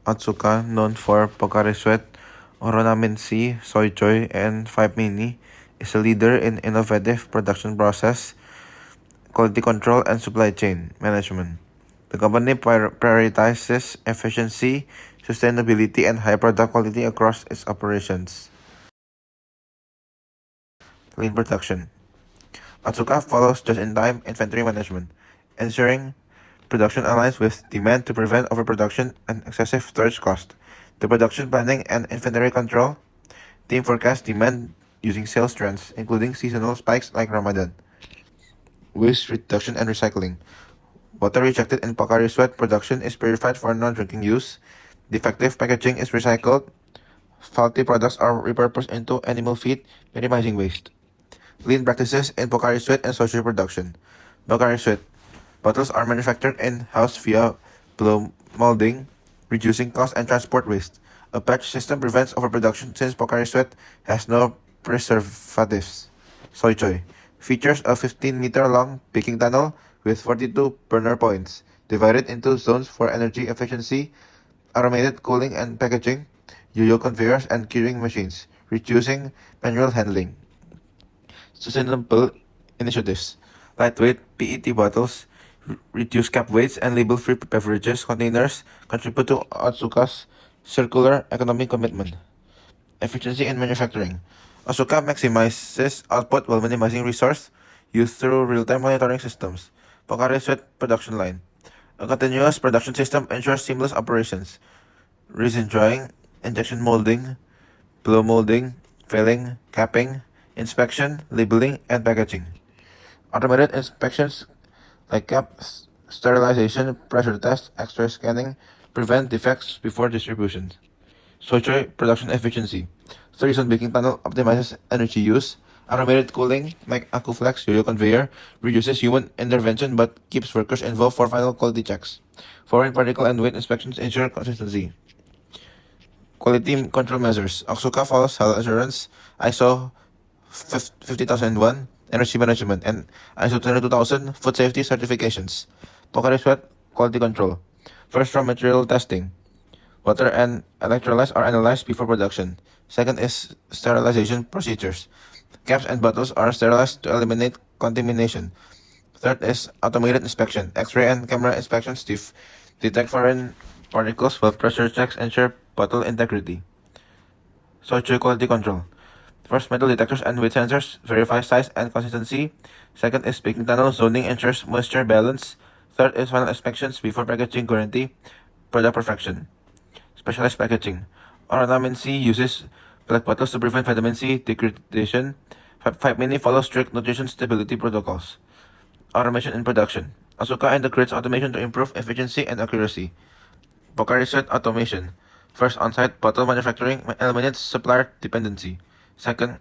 Otsuka, known for Pocari Sweat, Oronamin C, Soy Choy, and 5 Mini, is a leader in innovative production process, quality control, and supply chain management. The company prioritizes efficiency, sustainability, and high product quality across its operations. Lean production. Otsuka follows just-in-time inventory management, ensuring production aligns with demand to prevent overproduction and excessive storage cost. The production planning and inventory control team forecasts demand using sales trends, including seasonal spikes like Ramadan. Waste reduction and recycling. Water rejected in Pocari Sweat production is purified for non-drinking use. Defective packaging is recycled. Faulty products are repurposed into animal feed, minimizing waste. Lean practices in Pocari Sweat and social production. Pocari Sweat bottles are manufactured in-house via blow molding, reducing cost and transport waste. A batch system prevents overproduction since Pocari Sweat has no preservatives. Soy Choy features a 15-meter-long baking tunnel with 42 burner points, divided into zones for energy efficiency, automated cooling and packaging, yo-yo conveyors, and curing machines, reducing manual handling. Sustainable initiatives. Lightweight PET bottles, reduce cap weights, and label-free beverages containers contribute to Otsuka's circular economy commitment. Efficiency in manufacturing. Otsuka maximizes output while minimizing resource use through real-time monitoring systems. Pocari Sweat production line. A continuous production system ensures seamless operations. Resin drying, injection molding, blow molding, filling, capping, inspection, labeling, and packaging. Automated inspections like cap sterilization, pressure test, X-ray scanning prevent defects before distribution. Soy Choy production efficiency. 3-zone baking tunnel optimizes energy use. Automated cooling like AcuFlex yo-yo conveyor reduces human intervention but keeps workers involved for final quality checks. Foreign particle and weight inspections ensure consistency. Quality control measures. Otsuka follows health assurance, ISO 50001 energy management, and ISO 22000 food safety certifications. Pocari Sweat quality control. First, raw material testing. Water and electrolytes are analyzed before production. Second is sterilization procedures. Caps and bottles are sterilized to eliminate contamination. Third is automated inspection. X-ray and camera inspections detect foreign particles, while pressure checks ensure bottle integrity. Soy Choy quality control. First, metal detectors and weight sensors verify size and consistency. Second is baking tunnel zoning ensures moisture balance. Third is final inspections before packaging guarantee product perfection. Specialized packaging. Ornament C uses black bottles to prevent vitamin C degradation. 5 Mini follows strict nutrition stability protocols. Automation in production. Otsuka integrates automation to improve efficiency and accuracy. Pocari Sweat automation. First, on-site bottle manufacturing eliminates supplier dependency. Second,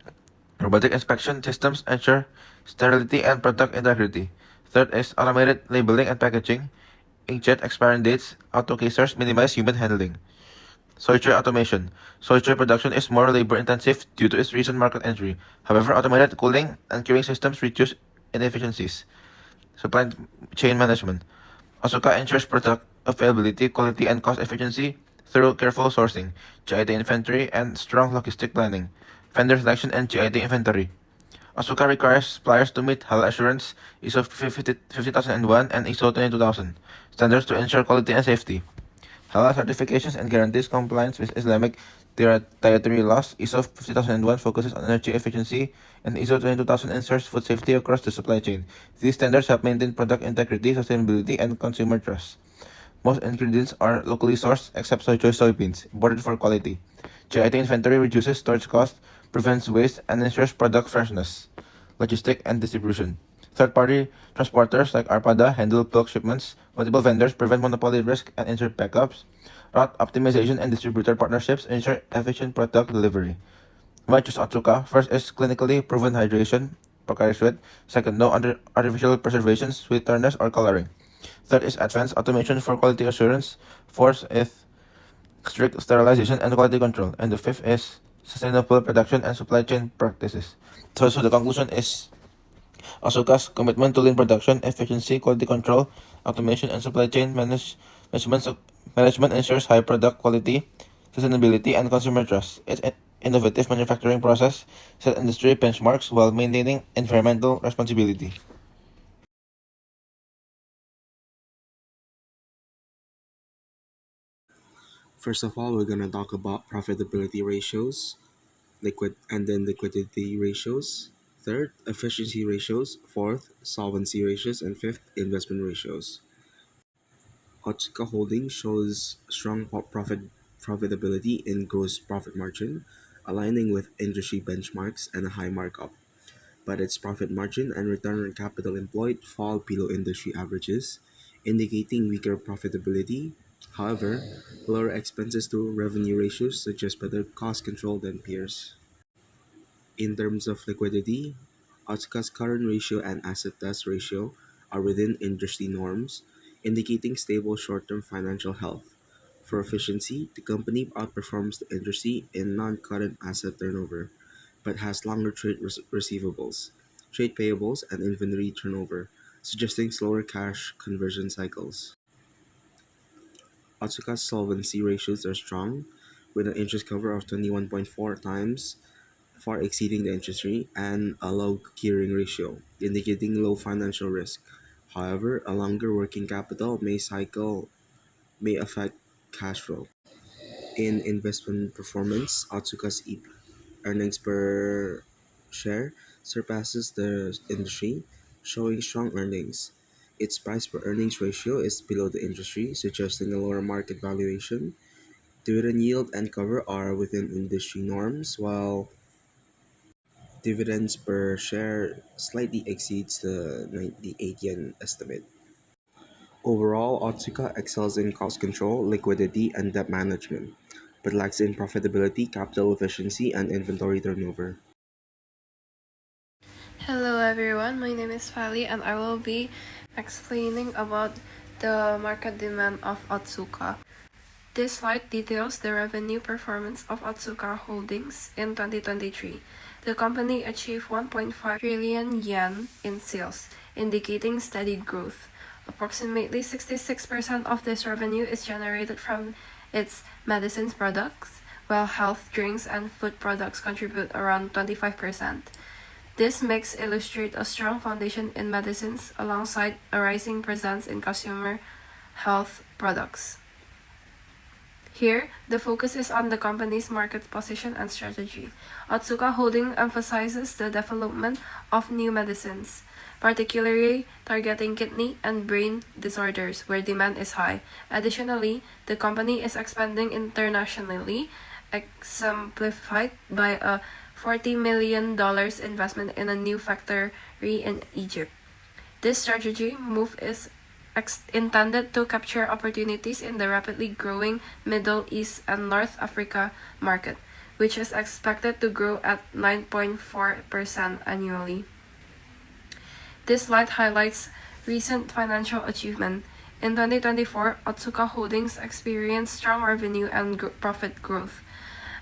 robotic inspection systems ensure sterility and product integrity. Third is automated labeling and packaging. Inkjet expiring dates, autocasers minimize human handling. Soy Choy automation. Soy Choy production is more labor-intensive due to its recent market entry. However, automated cooling and curing systems reduce inefficiencies. Supply chain management. Otsuka ensures product availability, quality, and cost efficiency through careful sourcing, GIT inventory, and strong logistic planning. Vendor selection and GIT inventory. Otsuka requires suppliers to meet HAL assurance, ISO 50001 and ISO 22000 standards to ensure quality and safety. HAL certifications and guarantees compliance with Islamic dietary laws. ISO 50001 focuses on energy efficiency, and ISO 22000 ensures food safety across the supply chain. These standards help maintain product integrity, sustainability, and consumer trust. Most ingredients are locally sourced except soy choy soybeans, imported for quality. GIT inventory reduces storage costs, prevents waste, and ensures product freshness. Logistic and distribution. Third-party transporters like Arpada handle bulk shipments. Multiple vendors prevent monopoly risk and ensure backups. Route optimization and distributor partnerships ensure efficient product delivery. Why choose Otsuka? First is clinically proven hydration, Pocari Sweat. Second, no artificial preservations, sweeteners, or coloring. Third is advanced automation for quality assurance. Fourth is strict sterilization and quality control. And the fifth is sustainable production and supply chain practices. So the conclusion is Otsuka's commitment to lean production, efficiency, quality control, automation, and supply chain management management ensures high product quality, sustainability, and consumer trust. Its innovative manufacturing process set industry benchmarks while maintaining environmental responsibility. First of all, we're gonna talk about profitability ratios, liquidity ratios. Third, efficiency ratios. Fourth, solvency ratios, and fifth, investment ratios. Otsuka Holdings shows strong profitability in gross profit margin, aligning with industry benchmarks and a high markup. But its profit margin and return on capital employed fall below industry averages, indicating weaker profitability. However, lower expenses to revenue ratios suggest better cost control than peers. In terms of liquidity, Otsuka's current ratio and asset test ratio are within industry norms, indicating stable short-term financial health. For efficiency, the company outperforms the industry in non-current asset turnover, but has longer trade receivables, trade payables, and inventory turnover, suggesting slower cash conversion cycles. Otsuka's solvency ratios are strong, with an interest cover of 21.4 times, far exceeding the industry, and a low gearing ratio, indicating low financial risk. However, a longer working capital may affect cash flow. In investment performance, Otsuka's earnings per share surpasses the industry, showing strong earnings. Its price per earnings ratio is below the industry, suggesting a lower market valuation. Dividend yield and cover are within industry norms, while dividends per share slightly exceeds the 98 yen estimate. Overall, Otsuka excels in cost control, liquidity, and debt management, but lacks in profitability, capital efficiency, and inventory turnover. Hello everyone, my name is Fali and I will be explaining about the market demand of Otsuka. This slide details the revenue performance of Otsuka Holdings in 2023. The company achieved 1.5 trillion yen in sales, indicating steady growth. Approximately 66% of this revenue is generated from its medicines products, while health drinks and food products contribute around 25%. This mix illustrates a strong foundation in medicines alongside a rising presence in consumer health products. Here, the focus is on the company's market position and strategy. Otsuka Holding emphasizes the development of new medicines, particularly targeting kidney and brain disorders where demand is high. Additionally, the company is expanding internationally, exemplified by a $40 million investment in a new factory in Egypt. This strategy move is intended to capture opportunities in the rapidly growing Middle East and North Africa market, which is expected to grow at 9.4% annually. This slide highlights recent financial achievement. In 2024, Otsuka Holdings experienced strong revenue and profit growth.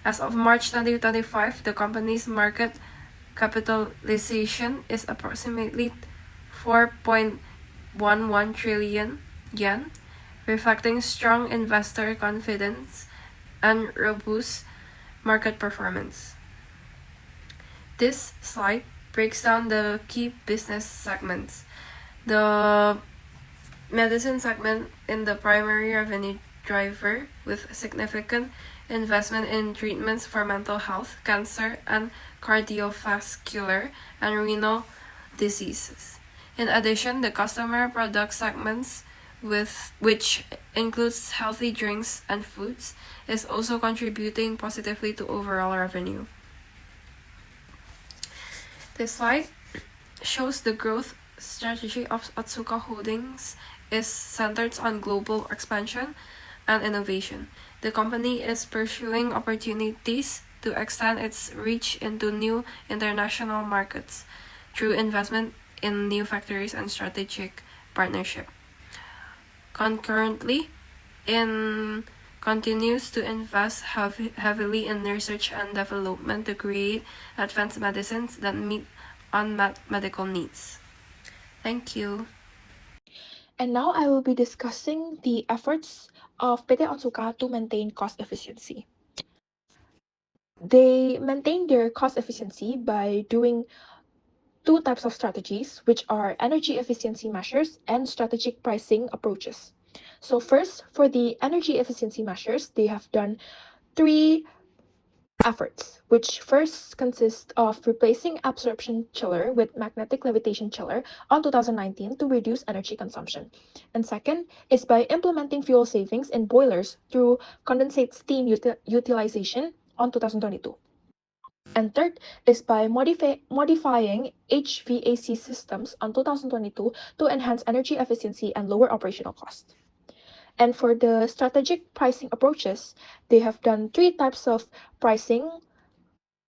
As of March 2025, the company's market capitalization is approximately 4.11 trillion yen, reflecting strong investor confidence and robust market performance. This slide breaks down the key business segments. The medicine segment in the primary revenue driver with significant investment in treatments for mental health, cancer, and cardiovascular and renal diseases. In addition, the customer product segments which includes healthy drinks and foods is also contributing positively to overall revenue. This slide shows the growth strategy of Otsuka Holdings is centered on global expansion and innovation. The company is pursuing opportunities to extend its reach into new international markets through investment in new factories and strategic partnership. Concurrently, it continues to invest heavily in research and development to create advanced medicines that meet unmet medical needs. Thank you. And now I will be discussing the efforts of PT Otsuka to maintain cost efficiency. They maintain their cost efficiency by doing two types of strategies, which are energy efficiency measures and strategic pricing approaches. So, first, for the energy efficiency measures, they have done three efforts, which first consist of replacing absorption chiller with magnetic levitation chiller on 2019 to reduce energy consumption. And second is by implementing fuel savings in boilers through condensate steam utilization on 2022. And third is by modifying HVAC systems on 2022 to enhance energy efficiency and lower operational costs. And for the strategic pricing approaches, they have done three types of pricing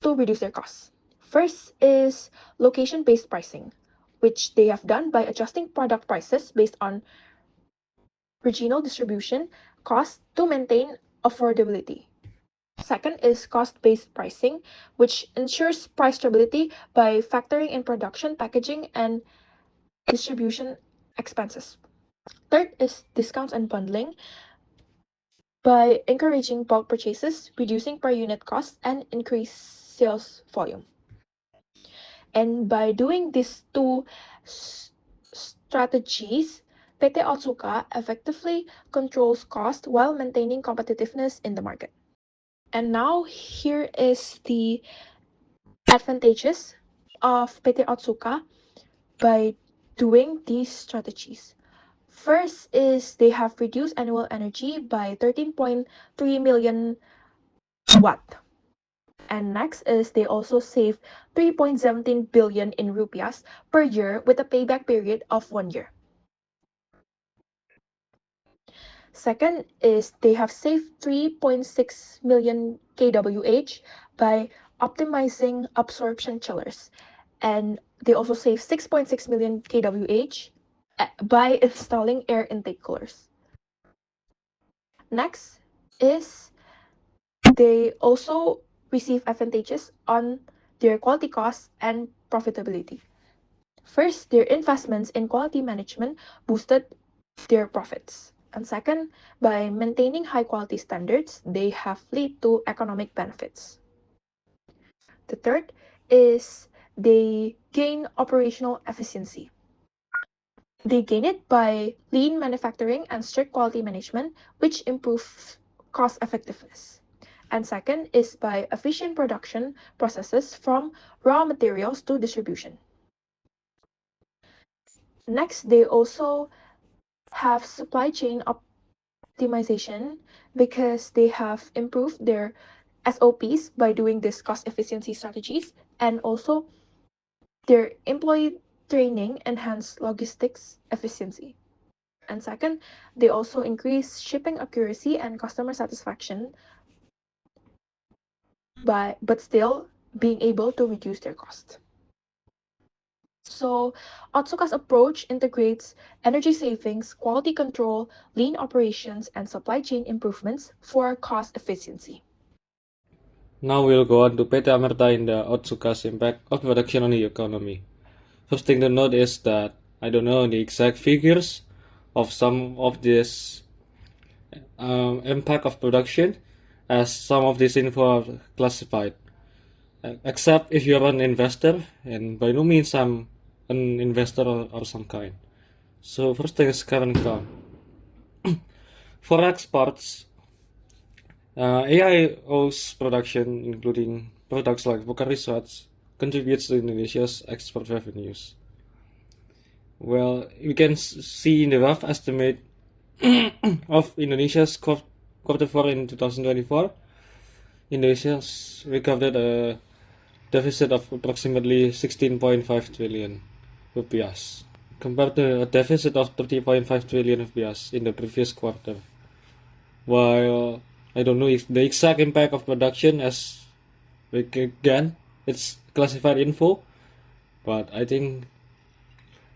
to reduce their costs. First is location based pricing, which they have done by adjusting product prices based on regional distribution cost to maintain affordability. Second is cost based pricing, which ensures price stability by factoring in production, packaging, and distribution expenses. Third is discounts and bundling by encouraging bulk purchases, reducing per unit costs, and increase sales volume. And by doing these two strategies, PT Otsuka effectively controls cost while maintaining competitiveness in the market. And now here is the advantages of PT Otsuka by doing these strategies. First is they have reduced annual energy by 13.3 million watt. And next is they also save 3.17 billion in rupiahs per year with a payback period of 1 year. Second is they have saved 3.6 million kWh by optimizing absorption chillers. And they also save 6.6 million kWh by installing air intake coolers. Next is they also receive advantages on their quality costs and profitability. First, their investments in quality management boosted their profits. And second, by maintaining high quality standards, they have lead to economic benefits. The third is they gain operational efficiency. They gain it by lean manufacturing and strict quality management, which improve cost effectiveness. And second is by efficient production processes from raw materials to distribution. Next, they also have supply chain optimization because they have improved their SOPs by doing this cost efficiency strategies, and also their employee training enhance logistics efficiency. And second, they also increase shipping accuracy and customer satisfaction but still being able to reduce their cost. So, Otsuka's approach integrates energy savings, quality control, lean operations, and supply chain improvements for cost efficiency. Now we'll go on to PT Amerta in the Otsuka's impact of production on the economy. First thing to note is that I don't know the exact figures of some of this impact of production, as some of this info are classified. Except if you're an investor, and by no means I'm an investor or some kind. So first thing is current account. For exports, AIO's production, including products like Buka Resorts, contributes to Indonesia's export revenues. Well, we can see in the rough estimate of Indonesia's quarter 4 in 2024, Indonesia's recorded a deficit of approximately 16.5 trillion rupiahs, compared to a deficit of 30.5 trillion rupiahs in the previous quarter. While I don't know if the exact impact of production, as again it's classified info, but I think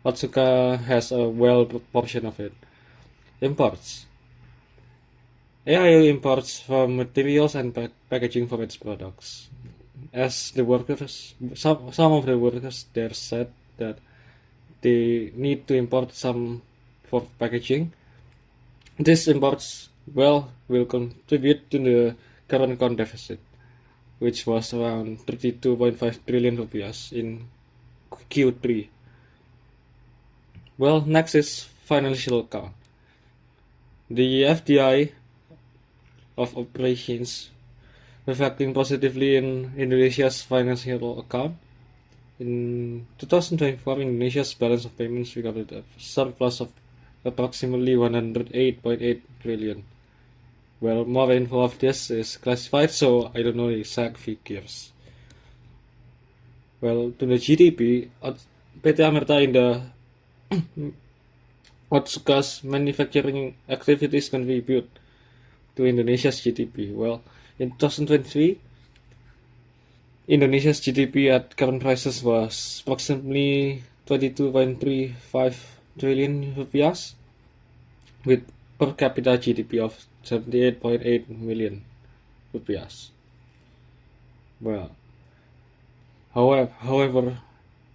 Otsuka has a well portion of it. Imports. AIO imports for materials and packaging for its products. As the workers, some of the workers there said that they need to import some for packaging. These imports will contribute to the current account deficit, which was around 32.5 trillion rupiahs in Q3. Well, next is financial account. The FDI of operations reflecting positively in Indonesia's financial account. In 2024, Indonesia's balance of payments recorded a surplus of approximately 108.8 trillion. Well, more info of this is classified, so I don't know the exact figures. Well, to the GDP, PT Amerta in the Otsuka's manufacturing activities contribute to Indonesia's GDP. Well, in 2023, Indonesia's GDP at current prices was approximately 22.35 trillion rupiahs, with per capita GDP of 78.8 million rupiahs. Well, however,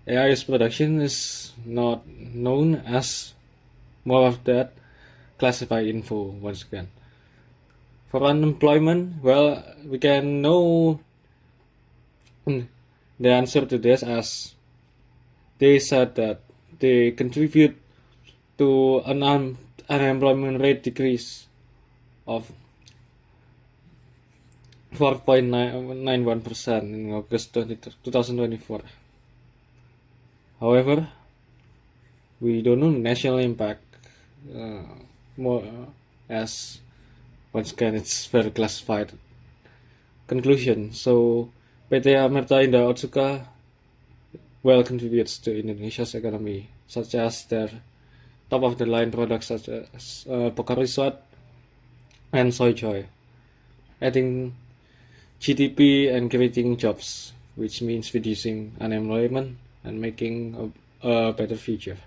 AI's production is not known as more of that classified info once again. For unemployment, well, we can know the answer to this as they said that they contribute to an unemployment rate decrease of 4.91% in August 2024. However, we don't know national impact more as once again it's very classified. Conclusion. So PT Amerta in the Otsuka well contributes to Indonesia's economy, such as their top of the line products such as Pocari Sweat and Soy Joy, adding GDP and creating jobs, which means reducing unemployment and making a better future.